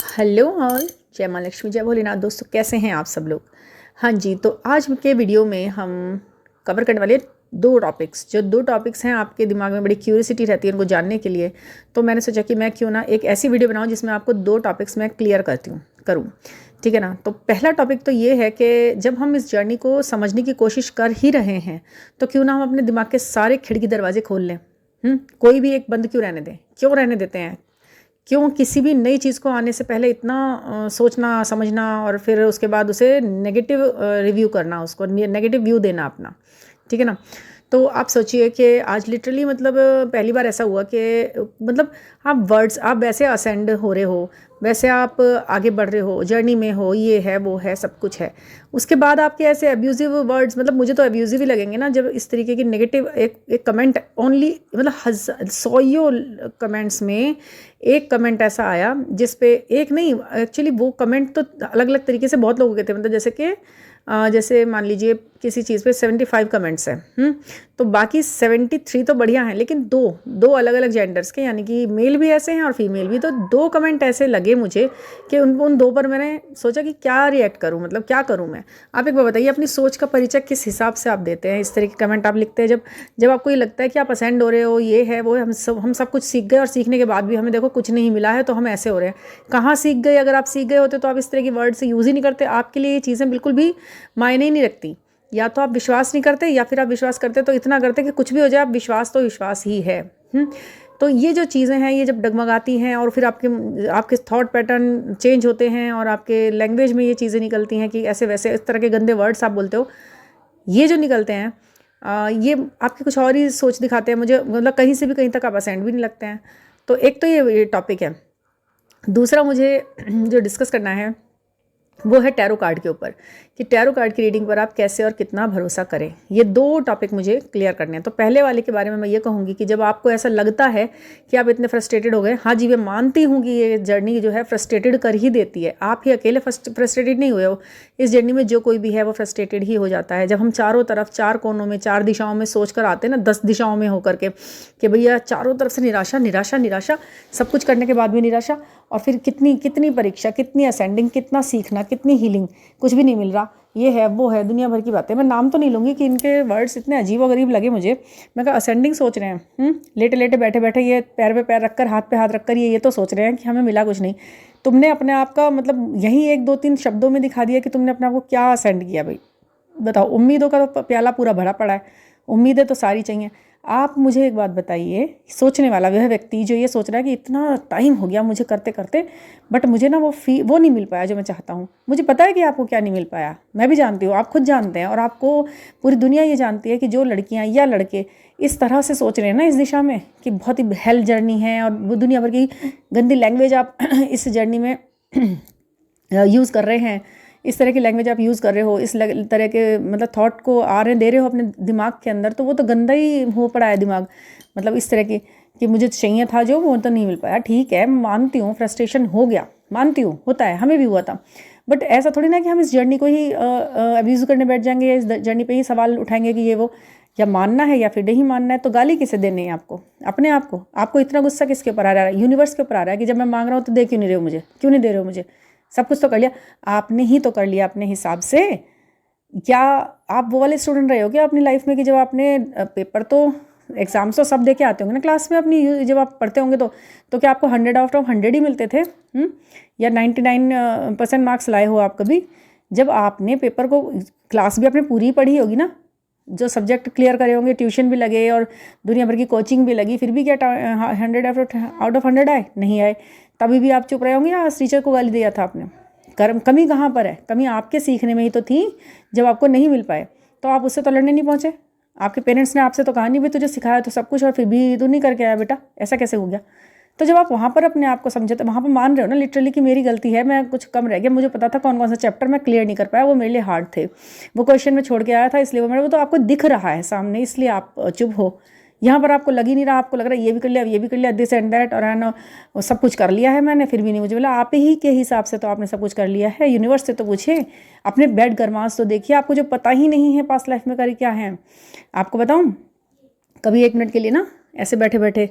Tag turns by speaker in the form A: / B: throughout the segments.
A: Hello all, जय माँ लक्ष्मी, जय भोलेनाथ। दोस्तों, कैसे हैं आप सब लोग? हाँ जी, तो आज के वीडियो में हम कवर करने वाले दो टॉपिक्स हैं आपके दिमाग में बड़ी क्यूरियोसिटी रहती है उनको जानने के लिए। तो मैंने सोचा कि मैं क्यों ना एक ऐसी वीडियो बनाऊं जिसमें आपको दो टॉपिक्स मैं क्लियर करूं। ठीक है ना। तो पहला टॉपिक तो ये है कि जब हम इस जर्नी को समझने की कोशिश कर ही रहे हैं तो क्यों ना हम अपने दिमाग के सारे खिड़की दरवाजे खोल लें। कोई भी एक बंद क्यों रहने दें? क्यों रहने देते हैं? क्यों किसी भी नई चीज़ को आने से पहले इतना सोचना समझना और फिर उसके बाद उसे नेगेटिव रिव्यू करना, उसको नेगेटिव व्यू देना अपना। ठीक है ना। तो आप सोचिए कि आज लिटरली मतलब पहली बार ऐसा हुआ कि मतलब आप वैसे असेंड हो रहे हो, वैसे आप आगे बढ़ रहे हो, जर्नी में हो, ये है वो है सब कुछ है। उसके बाद आपके ऐसे अब्यूज़िव वर्ड्स, मतलब मुझे तो अब्यूज़िव ही लगेंगे ना जब इस तरीके की नेगेटिव एक कमेंट ओनली, मतलब सौयों कमेंट्स में एक कमेंट ऐसा आया जिस पे एक नहीं, एक्चुअली वो कमेंट तो अलग अलग तरीके से बहुत लोगों के थे। मतलब जैसे मान लीजिए किसी चीज़ पे 75 कमेंट्स हैं, तो बाकी 73 तो बढ़िया हैं, लेकिन दो दो अलग अलग जेंडर्स के, यानी कि मेल भी ऐसे हैं और फीमेल भी। तो दो कमेंट ऐसे लगे मुझे कि उन दो पर मैंने सोचा कि क्या रिएक्ट करूं, मतलब क्या करूं मैं। आप एक बार बताइए, अपनी सोच का परिचय किस हिसाब से आप देते हैं? इस तरह के कमेंट आप लिखते हैं जब जब आपको ये लगता है कि आप असेंड हो रहे हो, ये है वो है, हम सब कुछ सीख गए और सीखने के बाद भी हमें देखो कुछ नहीं मिला है, तो हम ऐसे हो रहे हैं। कहाँ सीख गए? अगर आप सीख गए होते तो आप इस तरह की वर्ड से यूज़ ही नहीं करते। आपके लिए ये चीज़ें बिल्कुल भी मायने ही नहीं रखती। या तो आप विश्वास नहीं करते, या फिर आप विश्वास करते तो इतना करते कि कुछ भी हो जाए, आप विश्वास तो विश्वास ही है। तो ये जो चीज़ें हैं, ये जब डगमगाती हैं और फिर आपके थॉट पैटर्न चेंज होते हैं और आपके लैंग्वेज में ये चीज़ें निकलती हैं कि ऐसे वैसे इस तरह के गंदे वर्ड्स आप बोलते हो, ये जो निकलते हैं, ये आपकी कुछ और ही सोच दिखाते हैं मुझे। मतलब कहीं से भी कहीं तक आप असेंड भी नहीं लगते हैं। तो एक तो ये टॉपिक है। दूसरा मुझे जो डिस्कस करना है वो है टैरो कार्ड के ऊपर, कि टैरो कार्ड की रीडिंग पर आप कैसे और कितना भरोसा करें। ये दो टॉपिक मुझे क्लियर करने हैं। तो पहले वाले के बारे में मैं ये कहूँगी कि जब आपको ऐसा लगता है कि आप इतने फ्रस्ट्रेटेड हो गए, हाँ जी, मैं मानती हूँ कि ये जर्नी जो है फ्रस्ट्रेटेड कर ही देती है। आप ही अकेले फ्रस्ट्रेटेड नहीं हुए हो, इस जर्नी में जो कोई भी है वो फ्रस्ट्रेटेड ही हो जाता है। जब हम चारों तरफ, चार कोनों में, चार दिशाओं में सोच कर आते हैं ना, 10 दिशाओं में होकर के, कि भैया चारों तरफ से निराशा निराशा निराशा, सब कुछ करने के बाद भी निराशा, और फिर कितनी कितनी परीक्षा, कितनी असेंडिंग, कितना सीखना, कितनी हीलिंग, कुछ भी नहीं मिल रहा, ये है वो है, दुनिया भर की बातें। मैं नाम तो नहीं लूँगी कि इनके वर्ड्स इतने अजीब और गरीब लगे मुझे। मैं कहा असेंडिंग सोच रहे हैं, लेटे लेटे बैठे बैठे ये पैर पे पैर रखकर, हाथ पे हाथ रखकर ये तो सोच रहे हैं कि हमें मिला कुछ नहीं। तुमने अपने आप का मतलब यही एक दो तीन शब्दों में दिखा दिया कि तुमने अपने आप को क्या असेंड किया। भाई बताओ, उम्मीदों का तो प्याला पूरा भरा पड़ा है, उम्मीदें तो सारी चाहिए। आप मुझे एक बात बताइए, सोचने वाला वह व्यक्ति जो ये सोच रहा है कि इतना टाइम हो गया मुझे करते करते, बट मुझे ना वो नहीं मिल पाया जो मैं चाहता हूँ। मुझे पता है कि आपको क्या नहीं मिल पाया, मैं भी जानती हूँ, आप खुद जानते हैं, और आपको पूरी दुनिया ये जानती है कि जो लड़कियाँ या लड़के इस तरह से सोच रहे हैं ना इस दिशा में कि बहुत ही हेल जर्नी है और वो दुनिया भर की गंदी लैंग्वेज आप इस जर्नी में यूज़ कर रहे हैं, इस तरह की लैंग्वेज आप यूज़ कर रहे हो, इस तरह के मतलब थॉट को दे रहे हो अपने दिमाग के अंदर, तो वो तो गंदा ही हो पड़ा है दिमाग। मतलब इस तरह की कि मुझे चाहिए था जो, वो तो नहीं मिल पाया। ठीक है, मानती हूँ फ्रस्ट्रेशन हो गया, मानती हूँ, होता है, हमें भी हुआ था। बट ऐसा थोड़ी ना कि हम इस जर्नी को ही अब्यूज़ करने बैठ जाएंगे, या इस जर्नी पे ही सवाल उठाएंगे कि ये वो। या मानना है या फिर नहीं मानना है, तो गाली किसे देनी है आपको? अपने आप को। आपको इतना गुस्सा किसके ऊपर आ रहा है? यूनिवर्स के ऊपर आ रहा है कि जब मैं मांग रहा हूँ तो दे क्यों नहीं रहे हो मुझे, क्यों नहीं दे रहे हो मुझे? सब कुछ तो कर लिया आपने ही, तो कर लिया अपने हिसाब से। क्या आप वो वाले स्टूडेंट रहे हो क्या अपनी लाइफ में कि जब आपने पेपर तो, एग्जाम्स तो सब दे के आते होंगे ना क्लास में अपनी, जब आप पढ़ते होंगे तो क्या आपको 100 आउट ऑफ 100 ही मिलते थे? या 99% मार्क्स लाए हो आप कभी? जब आपने पेपर को, क्लास भी आपने पूरी पढ़ी होगी ना, जो सब्जेक्ट क्लियर करे होंगे, ट्यूशन भी लगे और दुनिया भर की कोचिंग भी लगी, फिर भी क्या 100 आउट ऑफ 100 आए? नहीं आए। तभी भी आप चुप रहे होंगे या टीचर को गाली दिया था आपने? कमी कहाँ पर है? कमी आपके सीखने में ही तो थी। जब आपको नहीं मिल पाए तो आप उससे तो लड़ने नहीं पहुँचे। आपके पेरेंट्स ने आपसे तो कहा नहीं भी तुझे सिखाया तो सब कुछ, और फिर भी तू नहीं करके आया बेटा, ऐसा कैसे हो गया? तो जब आप वहाँ पर अपने आप को समझे, तो वहाँ पर मान रहे हो ना लिटरली कि मेरी गलती है, मैं कुछ कम रह गया, मुझे पता था कौन कौन सा चैप्टर मैं क्लियर नहीं कर पाया, वो मेरे लिए हार्ड थे, वो क्वेश्चन में छोड़ के आया था, इसलिए वो तो आपको दिख रहा है सामने, इसलिए आप चुप हो। यहाँ पर आपको लग ही नहीं रहा, आपको लग रहा है ये भी कर लिया, ये भी कर लिया, दिस एंड दैट, और है सब कुछ कर लिया है मैंने, फिर भी नहीं मुझे बोला। आप ही के हिसाब से तो आपने सब कुछ कर लिया है। यूनिवर्स से तो पूछे, अपने बैड कर्मास तो देखिए, आपको जो पता ही नहीं है पास्ट लाइफ में करे क्या है। आपको बताऊँ, कभी 1 मिनट के लिए ना ऐसे बैठे बैठे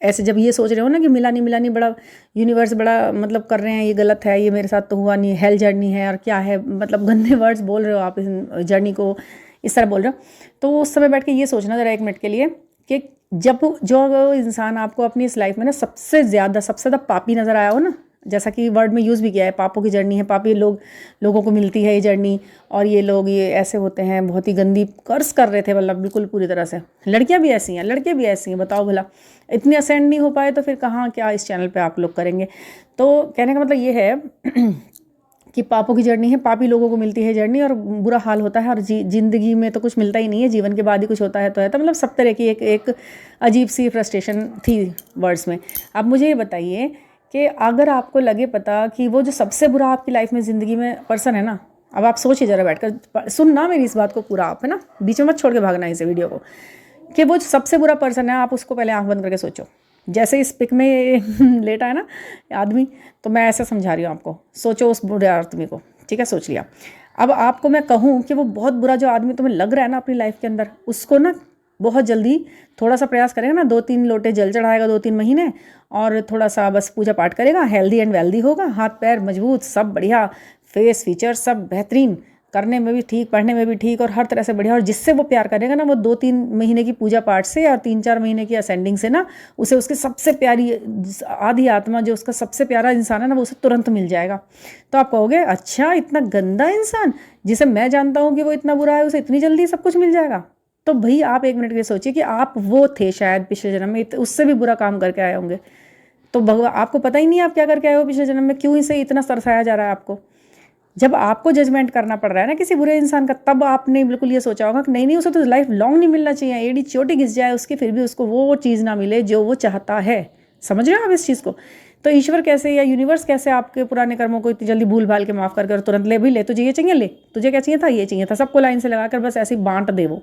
A: ऐसे जब ये सोच रहे हो ना कि मिला नहीं बड़ा यूनिवर्स बड़ा मतलब कर रहे हैं, ये गलत है, ये मेरे साथ तो हुआ नहीं, हेल जर्नी है और क्या है, मतलब गंदे वर्ड्स बोल रहे हो आप इस जर्नी को इस तरह बोल रहे हो, तो उस समय बैठ के ये सोचना ज़रा 1 मिनट के लिए कि जब जो इंसान आपको अपनी इस लाइफ में ना सबसे ज़्यादा पापी नज़र आया हो ना, जैसा कि वर्ड में यूज़ भी किया है, पापों की जर्नी है, पापी लोगों को मिलती है ये जर्नी, और ये लोग ये ऐसे होते हैं, बहुत ही गंदी कर्स कर रहे थे, मतलब बिल्कुल पूरी तरह से। लड़कियां भी ऐसी हैं, लड़के भी ऐसी हैं, बताओ भला, इतनी असेंड नहीं हो पाए तो फिर कहाँ क्या इस चैनल पे आप लोग करेंगे। तो कहने का मतलब ये है कि पापों की जर्नी है, पापी लोगों को मिलती है जर्नी, और बुरा हाल होता है, और जिंदगी में तो कुछ मिलता ही नहीं है, जीवन के बाद ही कुछ होता है, तो मतलब सब तरह की एक अजीब सी फ्रस्ट्रेशन थी वर्ड्स में। अब मुझे ये बताइए कि अगर आपको लगे पता कि वो जो सबसे बुरा आपकी लाइफ में ज़िंदगी में पर्सन है ना, अब आप सोचिए ज़रा बैठकर, सुनना मेरी इस बात को पूरा आप, है ना, बीच में मत छोड़ के भागना इस वीडियो को, कि वो जो सबसे बुरा पर्सन है, आप उसको पहले आंख बंद करके सोचो। जैसे इस पिक में लेटा है ना आदमी, तो मैं ऐसा समझा रही हूँ आपको, सोचो उस बुरे आदमी को, ठीक है, सोच लिया। अब आपको मैं कहूँ कि वो बहुत बुरा जो आदमी तुम्हें लग रहा है ना अपनी लाइफ के अंदर, उसको ना बहुत जल्दी थोड़ा सा प्रयास करेगा ना, 2-3 लोटे जल चढ़ाएगा 2-3 महीने, और थोड़ा सा बस पूजा पाठ करेगा, हेल्दी एंड वेल्दी होगा, हाथ पैर मजबूत, सब बढ़िया, फेस फीचर सब बेहतरीन, करने में भी ठीक, पढ़ने में भी ठीक, और हर तरह से बढ़िया, और जिससे वो प्यार करेगा ना, वो 2-3 महीने की पूजा पाठ से और 3-4 महीने की असेंडिंग से ना, उसे उसकी सबसे प्यारी आधी आत्मा, जो उसका सबसे प्यारा इंसान है ना, वो उसे तुरंत मिल जाएगा। तो आप कहोगे अच्छा इतना गंदा इंसान जिसे मैं जानता हूँ कि वो इतना बुरा है, उसे इतनी जल्दी सब कुछ मिल जाएगा? तो भाई आप 1 मिनट के लिए सोचिए कि आप वो थे शायद पिछले जन्म में, उससे भी बुरा काम करके आए होंगे, तो भगवान आपको पता ही नहीं आप क्या करके आए हो पिछले जन्म में, क्यों इसे इतना तरसाया जा रहा है आपको। जब आपको जजमेंट करना पड़ रहा है ना किसी बुरे इंसान का, तब आपने बिल्कुल ये सोचा होगा कि नहीं उसे तो लाइफ लॉन्ग नहीं मिलना चाहिए, एड़ी चोटी घिस जाए उसकी, फिर भी उसको वो चीज़ ना मिले जो वो चाहता है। समझ रहे हो आप इस चीज़ को? तो ईश्वर कैसे या यूनिवर्स कैसे आपके पुराने कर्मों को इतनी जल्दी भूल भाल के माफ़ कर तुरंत ले भी ले, तुझे ये चाहिए ले, तुझे क्या चाहिए था, ये चाहिए था, सबको लाइन से लगाकर बस ऐसे ही बांट दे, वो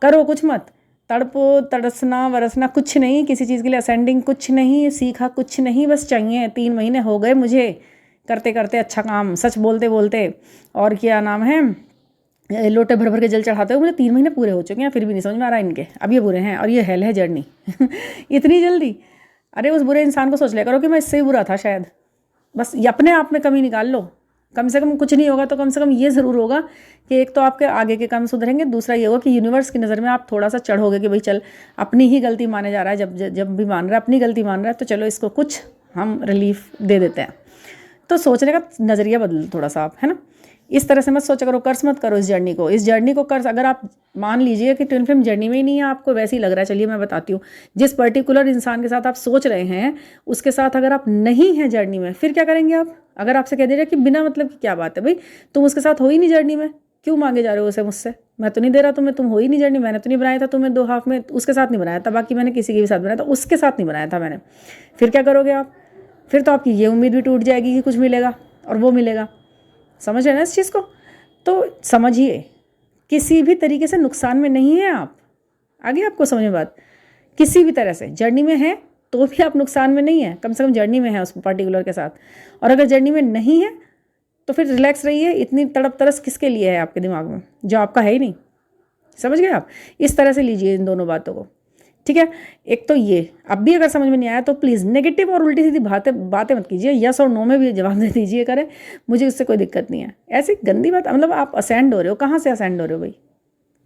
A: करो कुछ मत, तड़पो तड़सना वरसना कुछ नहीं, किसी चीज़ के लिए असेंडिंग कुछ नहीं, सीखा कुछ नहीं, बस चाहिए 3 महीने हो गए मुझे करते करते अच्छा काम, सच बोलते बोलते, और क्या नाम है, लोटे भर भर के जल चढ़ाते हुए मुझे 3 महीने पूरे हो चुके हैं, फिर भी नहीं समझ में आ रहा इनके, अब ये बुरे हैं और ये हेल है जर्नी इतनी जल्दी। अरे उस बुरे इंसान को सोच लिया करो कि मैं इससे ही बुरा था शायद, बस अपने आप में कमी निकाल लो, कम से कम कुछ नहीं होगा तो कम से कम ये ज़रूर होगा कि एक तो आपके आगे के काम सुधरेंगे, दूसरा ये होगा कि यूनिवर्स की नज़र में आप थोड़ा सा चढ़ोगे कि भाई चल अपनी ही गलती माने जा रहा है, जब भी मान रहा है अपनी गलती मान रहा है, तो चलो इसको कुछ हम रिलीफ दे देते हैं। तो सोचने का नज़रिया बदल थोड़ा सा आप, है ना, इस तरह से मत सोचा करो, कर्स मत करो इस जर्नी को कर्स। अगर आप मान लीजिए कि ट्विन फ्लेम जर्नी में ही नहीं है, आपको वैसे ही लग रहा है, चलिए मैं बताती हूँ, जिस पर्टिकुलर इंसान के साथ आप सोच रहे हैं उसके साथ अगर आप नहीं हैं जर्नी में, फिर क्या करेंगे आप? अगर आपसे कह दे रहे कि बिना मतलब की क्या बात है भाई, तुम उसके साथ हो ही नहीं जर्नी में, क्यों मांगे जा रहे हो उसे मुझसे, मैं तो नहीं दे रहा तुम्हें, तुम हो ही नहीं जर्नी, मैंने तो नहीं बनाया था तुम्हें 2 हाफ में, उसके साथ नहीं बनाया था, बाकी मैंने किसी के भी साथ बनाया था, उसके साथ नहीं बनाया था मैंने, फिर क्या करोगे आप? फिर तो आपकी ये उम्मीद भी टूट जाएगी कि कुछ मिलेगा और वो मिलेगा। समझ रहे हैं ना इस चीज़ को? तो समझिए किसी भी तरीके से नुकसान में नहीं है आप, आगे आपको समझ में बात, किसी भी तरह से जर्नी में है तो भी आप नुकसान में नहीं है, कम से कम जर्नी में है उस पर्टिकुलर के साथ, और अगर जर्नी में नहीं है तो फिर रिलैक्स रहिए, इतनी तड़प तरस किसके लिए है आपके दिमाग में जो आपका है ही नहीं। समझ गए आप? इस तरह से लीजिए इन दोनों बातों को, ठीक है। एक तो ये, अब भी अगर समझ में नहीं आया तो प्लीज़ नेगेटिव और उल्टी सीधी बातें मत कीजिए, यस और नो में भी जवाब दे दीजिए करें, मुझे उससे कोई दिक्कत नहीं है। ऐसी गंदी बात, मतलब आप असेंड हो रहे हो, कहाँ से असेंड हो रहे हो भाई,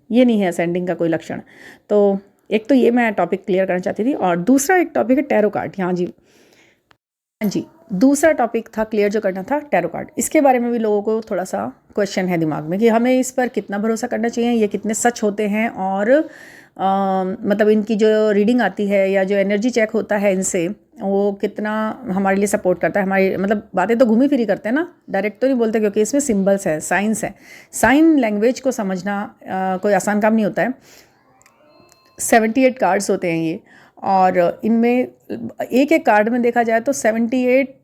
A: ये नहीं है असेंडिंग का कोई लक्षण। तो एक तो ये मैं टॉपिक क्लियर करना चाहती थी, और दूसरा एक टॉपिक है टैरो कार्ड। हाँ जी, दूसरा टॉपिक था क्लियर जो करना था, टैरो कार्ड। इसके बारे में भी लोगों को थोड़ा सा क्वेश्चन है दिमाग में कि हमें इस पर कितना भरोसा करना चाहिए, ये कितने सच होते हैं, और मतलब इनकी जो रीडिंग आती है या जो एनर्जी चेक होता है इनसे, वो कितना हमारे लिए सपोर्ट करता है। हमारी मतलब बातें तो घूमी फिरी करते हैं ना, डायरेक्ट तो नहीं बोलते, क्योंकि इसमें सिंबल्स है, साइंस है, साइन लैंग्वेज को समझना कोई आसान काम नहीं होता है। 78 कार्ड्स होते हैं ये, और इनमें एक एक कार्ड में देखा जाए तो 78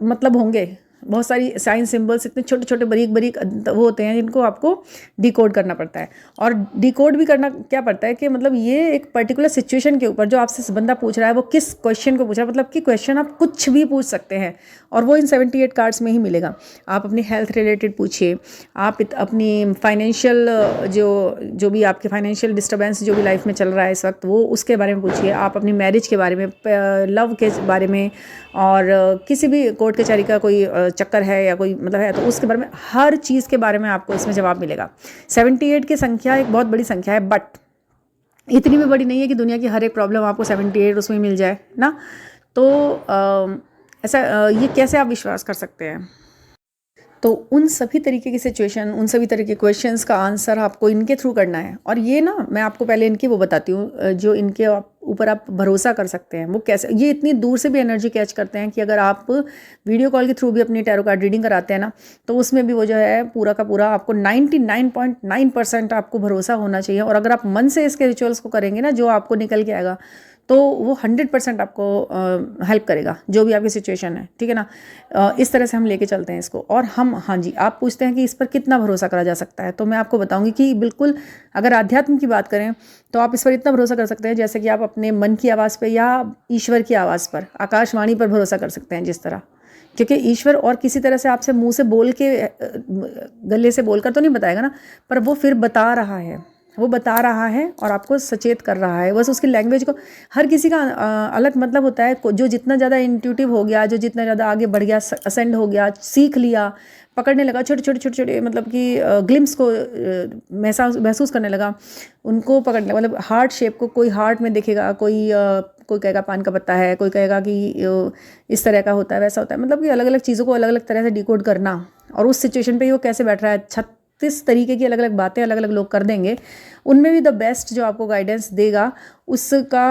A: मतलब होंगे, बहुत सारी साइन सिंबल्स इतने छोटे छोटे बारीक बारीक वो होते हैं जिनको आपको डिकोड करना पड़ता है। और डिकोड भी करना क्या पड़ता है कि मतलब ये एक पर्टिकुलर सिचुएशन के ऊपर जो आपसे बंदा पूछ रहा है वो किस क्वेश्चन को पूछ रहा है, मतलब कि क्वेश्चन आप कुछ भी पूछ सकते हैं और वो इन 78 कार्ड्स में ही मिलेगा। आप अपनी हेल्थ रिलेटेड पूछिए, आप अपनी फाइनेंशियल जो भी आपके फाइनेंशियल डिस्टर्बेंस जो भी लाइफ में चल रहा है इस वक्त वो उसके बारे में पूछिए, आप अपनी मैरिज के बारे में, लव के बारे में, और किसी भी कोर्ट कचहरी का कोई चक्कर है या कोई मतलब है तो उसके बारे में, हर चीज़ के बारे में आपको इसमें जवाब मिलेगा। 78 की संख्या एक बहुत बड़ी संख्या है, बट इतनी भी बड़ी नहीं है कि दुनिया की हर एक प्रॉब्लम आपको 78 उसमें मिल जाए ना। तो ऐसा ये कैसे आप विश्वास कर सकते हैं? तो उन सभी तरीके की सिचुएशन, उन सभी तरह के क्वेश्चंस का आंसर आपको इनके थ्रू करना है। और ये ना मैं आपको पहले इनकी वो बताती हूँ जो इनके ऊपर आप भरोसा कर सकते हैं। वो कैसे, ये इतनी दूर से भी एनर्जी कैच करते हैं कि अगर आप वीडियो कॉल के थ्रू भी अपनी टैरो कार्ड रीडिंग कराते हैं ना तो उसमें भी वो जो है पूरा का पूरा आपको 99.9% आपको भरोसा होना चाहिए। और अगर आप मन से इसके रिचुअल्स को करेंगे ना, जो आपको निकल के आएगा तो वो 100% आपको हेल्प करेगा जो भी आपकी सिचुएशन है, ठीक है ना। इस तरह से हम लेके चलते हैं इसको। और हम, हाँ जी, आप पूछते हैं कि इस पर कितना भरोसा करा जा सकता है, तो मैं आपको बताऊंगी कि बिल्कुल अगर आध्यात्म की बात करें तो आप इस पर इतना भरोसा कर सकते हैं जैसे कि आप अपने मन की आवाज़ पर या ईश्वर की आवाज़ पर, आकाशवाणी पर भरोसा कर सकते हैं जिस तरह। क्योंकि ईश्वर और किसी तरह से आपसे मुंह से बोल के, गले से बोलकर तो नहीं बताएगा ना, पर वो फिर बता रहा है, वो बता रहा है और आपको सचेत कर रहा है। बस उसकी लैंग्वेज को, हर किसी का अलग मतलब होता है। जो जितना ज़्यादा इंट्यूटिव हो गया, जो जितना ज़्यादा आगे बढ़ गया, असेंड हो गया, सीख लिया, पकड़ने लगा, छोटे छोटे छोटे छोटे मतलब कि ग्लिम्स को महसूस करने लगा, उनको पकड़ने लगा। मतलब हार्ट शेप को कोई हार्ट में देखेगा, कोई कहेगा पान का पत्ता है, कोई कहेगा कि इस तरह का होता है, वैसा होता है। मतलब कि अलग अलग चीज़ों को अलग अलग तरह से डिकोड करना, और उस सिचुएशन पे वो कैसे बैठ रहा है, 36 तरीके की अलग अलग बातें अलग अलग लोग कर देंगे, उनमें भी द बेस्ट जो आपको गाइडेंस देगा उसका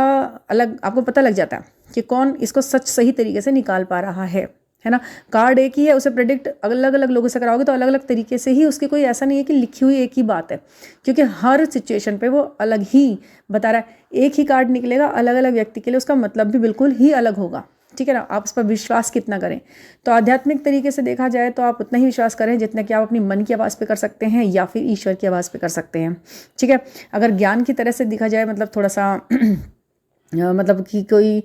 A: अलग आपको पता लग जाता है कि कौन इसको सच सही तरीके से निकाल पा रहा है ना। कार्ड एक ही है, उसे प्रेडिक्ट अलग अलग लोगों से कराओगे तो अलग अलग तरीके से ही, उसकी कोई ऐसा नहीं है कि लिखी हुई एक ही बात है, क्योंकि हर सिचुएशन पे वो अलग ही बता रहा है। एक ही कार्ड निकलेगा अलग अलग व्यक्ति के लिए, उसका मतलब भी बिल्कुल ही अलग होगा, ठीक है ना। आप उस पर विश्वास कितना करें, तो आध्यात्मिक तरीके से देखा जाए तो आप उतना ही विश्वास करें जितना कि आप अपनी मन की आवाज़ पे कर सकते हैं या फिर ईश्वर की आवाज़ पे कर सकते हैं, ठीक है। अगर ज्ञान की तरह से देखा जाए, मतलब थोड़ा सा मतलब कि कोई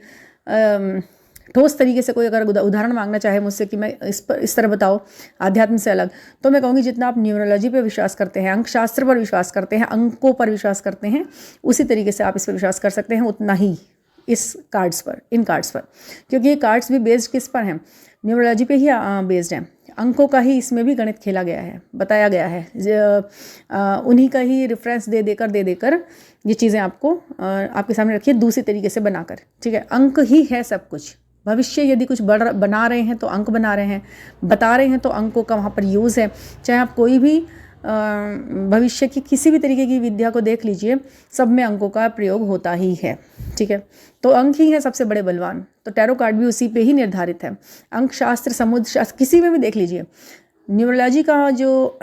A: ठोस तरीके से कोई अगर उदाहरण मांगना चाहे मुझसे कि मैं इस तरह बताओ आध्यात्म से अलग, तो मैं कहूँगी जितना आप न्यूमरोलॉजी पे विश्वास करते हैं, अंक शास्त्र पर विश्वास करते हैं, अंकों पर विश्वास करते हैं, उसी तरीके से आप इस पर विश्वास कर सकते हैं, उतना ही इस कार्ड्स पर, इन कार्ड्स पर। क्योंकि ये कार्ड्स भी बेस्ड किस पर हैं, न्यूमरोलॉजी पे ही बेस्ड हैं। अंकों का ही इसमें भी गणित खेला गया है, बताया गया है, उन्हीं का ही रेफरेंस दे देकर ये चीज़ें आपको आपके सामने रखिए दूसरी तरीके से बनाकर, ठीक है। अंक ही है सब कुछ। भविष्य यदि कुछ बना रहे हैं तो अंक बना रहे हैं, बता रहे हैं तो अंकों का वहाँ पर यूज़ है। चाहे आप कोई भी भविष्य की किसी भी तरीके की विद्या को देख लीजिए, सब में अंकों का प्रयोग होता ही है, ठीक है। तो अंक ही है सबसे बड़े बलवान, तो टैरो कार्ड भी उसी पे ही निर्धारित है। अंक शास्त्र, समुद्र शास्त्र, किसी में भी देख लीजिए, न्यूमरोलॉजी का जो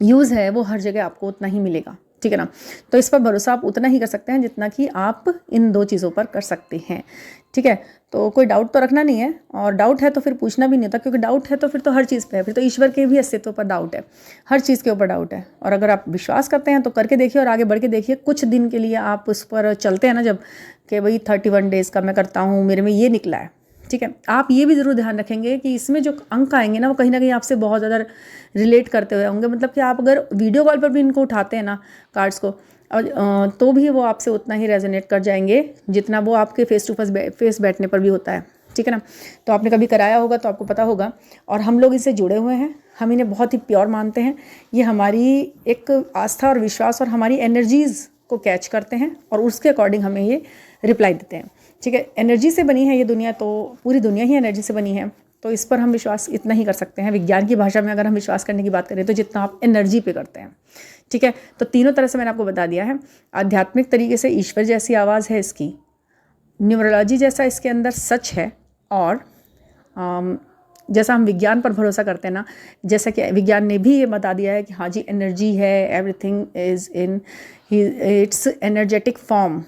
A: यूज़ है वो हर जगह आपको उतना ही मिलेगा, ठीक है ना। तो इस पर भरोसा आप उतना ही कर सकते हैं जितना कि आप इन दो चीज़ों पर कर सकते हैं, ठीक है। तो कोई डाउट तो रखना नहीं है, और डाउट है तो फिर पूछना भी नहीं होता, क्योंकि डाउट है तो फिर तो हर चीज़ पे है, फिर तो ईश्वर के भी अस्तित्व पर डाउट है, हर चीज़ के ऊपर डाउट है। और अगर आप विश्वास करते हैं तो करके देखिए और आगे बढ़ के देखिए। कुछ दिन के लिए आप उस पर चलते हैं ना, जब कि भाई 31 डेज़ का मैं करता हूँ, मेरे में ये निकला है, ठीक है। आप ये भी ज़रूर ध्यान रखेंगे कि इसमें जो अंक आएंगे ना वो कहीं ना कहीं आपसे बहुत ज़्यादा रिलेट करते हुए होंगे। मतलब कि आप अगर वीडियो कॉल पर भी इनको उठाते हैं ना कार्ड्स को, तो भी वो आपसे उतना ही रेजोनेट कर जाएंगे जितना वो आपके फेस टू फेस बैठने पर भी होता है, ठीक है ना। तो आपने कभी कराया होगा तो आपको पता होगा। और हम लोग इससे जुड़े हुए हैं, हम इन्हें बहुत ही प्योर मानते हैं। ये हमारी एक आस्था और विश्वास और हमारी एनर्जीज़ को कैच करते हैं और उसके अकॉर्डिंग हमें ये रिप्लाई देते हैं, ठीक है। एनर्जी से बनी है ये दुनिया, तो पूरी दुनिया ही एनर्जी से बनी है, तो इस पर हम विश्वास इतना ही कर सकते हैं। विज्ञान की भाषा में अगर हम विश्वास करने की बात करें तो जितना आप एनर्जी पे करते हैं, ठीक है। तो तीनों तरह से मैंने आपको बता दिया है। आध्यात्मिक तरीके से ईश्वर जैसी आवाज़ है इसकी, न्यूमरोलॉजी जैसा इसके अंदर सच है, और जैसा हम विज्ञान पर भरोसा करते हैं ना, जैसा कि विज्ञान ने भी ये बता दिया है कि हाँ जी एनर्जी है, everything is in its energetic form.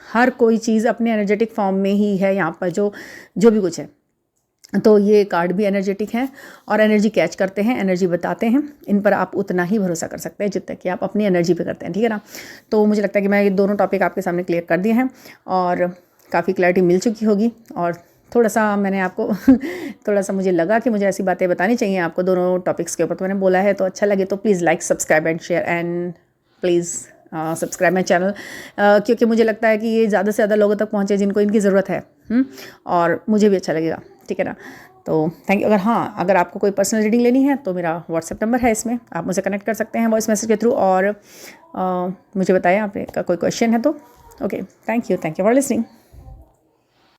A: हर कोई चीज़ अपने एनर्जेटिक फॉर्म में ही है यहाँ पर, जो भी कुछ है। तो ये कार्ड भी एनर्जेटिक हैं और एनर्जी कैच करते हैं, एनर्जी बताते हैं। इन पर आप उतना ही भरोसा कर सकते हैं जितना कि आप अपनी एनर्जी पे करते हैं, ठीक है ना। तो मुझे लगता है कि मैं ये दोनों टॉपिक आपके सामने क्लियर कर दिए हैं और काफ़ी क्लैरिटी मिल चुकी होगी। और थोड़ा सा मैंने आपको थोड़ा सा मुझे लगा कि मुझे ऐसी बातें बतानी चाहिए आपको दोनों टॉपिक्स के ऊपर, तो मैंने बोला है। तो अच्छा लगे तो please like, subscribe and share and please subscribe my channel, क्योंकि मुझे लगता है कि ये ज़्यादा से ज़्यादा लोगों तक पहुँचे जिनको इनकी ज़रूरत है। और मुझे भी अच्छा लगेगा, ठीक है ना। तो थैंक यू। अगर आपको कोई पर्सनल रीडिंग लेनी है तो मेरा व्हाट्सएप नंबर है, इसमें आप मुझसे कनेक्ट कर सकते हैं वॉइस मैसेज के थ्रू। और मुझे बताएं आपका कोई क्वेश्चन है तो। Okay, thank you for listening.